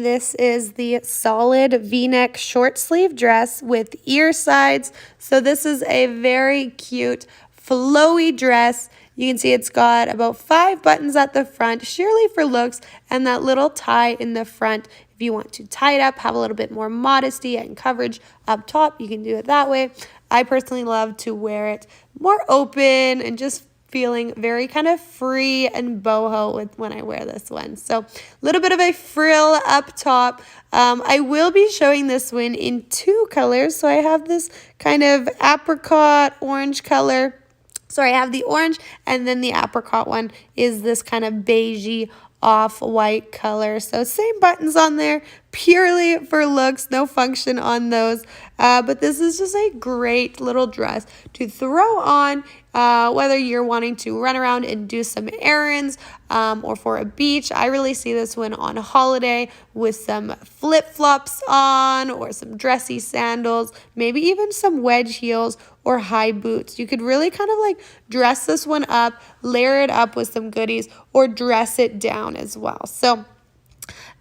This is the solid V-neck short sleeve dress with ear sides. So this is a very cute flowy dress. You can see it's got about 5 buttons at the front, sheerly for looks, and that little tie in the front. If you want to tie it up, have a little bit more modesty and coverage up top, you can do it that way. I personally love to wear it more open and just feeling very kind of free and boho with when I wear this one. So a little bit of a frill up top. I will be showing this one in 2 colors. So I have this kind of apricot orange color. Sorry, I have the orange, and then the apricot one is this kind of beigey off-white color. So same buttons on there, purely for looks, no function on those. But this is just a great little dress to throw on, whether you're wanting to run around and do some errands or for a beach. I really see this one on a holiday with some flip-flops on or some dressy sandals, maybe even some wedge heels or high boots. You could really kind of like dress this one up, layer it up with some goodies, or dress it down as well. So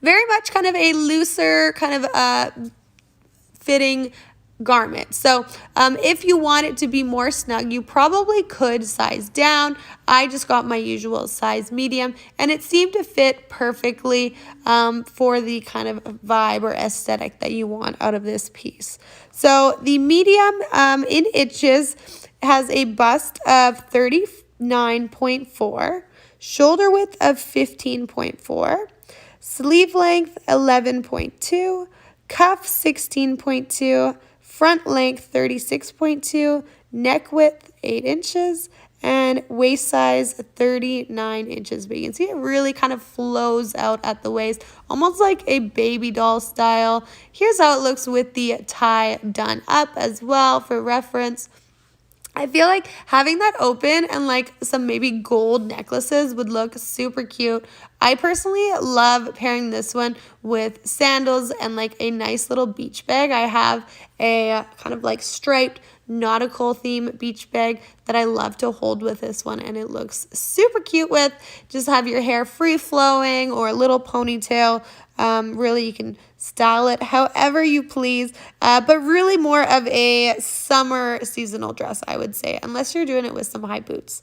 very much kind of a looser kind of fitting garment. So if you want it to be more snug, you probably could size down. I just got my usual size medium, and it seemed to fit perfectly for the kind of vibe or aesthetic that you want out of this piece. So the medium in inches has a bust of 39.4, shoulder width of 15.4, sleeve length 11.2, cuff 16.2, front length 36.2, neck width 8 inches, and waist size 39 inches. But you can see it really kind of flows out at the waist, almost like a baby doll style. Here's how it looks with the tie done up as well for reference. I feel like having that open and like some maybe gold necklaces would look super cute. I personally love pairing this one with sandals and like a nice little beach bag. I have a kind of like striped nautical theme beach bag that I love to hold with this one, and it looks super cute with. Just have your hair free flowing or a little ponytail. Really, you can style it however you please, but really more of a summer seasonal dress, I would say, unless you're doing it with some high boots.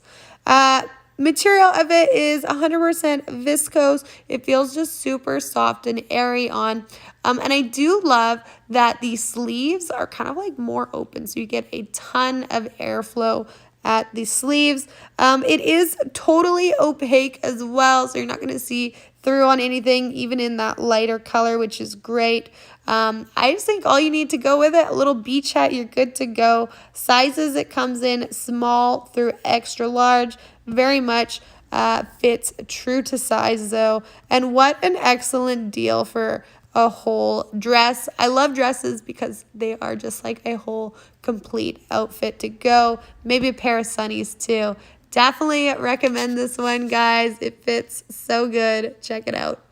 Material of it is 100% viscose. It feels just super soft and airy on. And I do love that the sleeves are kind of like more open, so you get a ton of airflow at the sleeves. It is totally opaque as well, so you're not going to see through on anything, even in that lighter color, which is great. I just think all you need to go with it, a little beach hat, you're good to go. Sizes it comes in small through extra large, very much fits true to size though. And what an excellent deal for a whole dress. I love dresses because they are just like a whole complete outfit to go. Maybe a pair of sunnies too. Definitely recommend this one, guys. It fits so good. Check it out.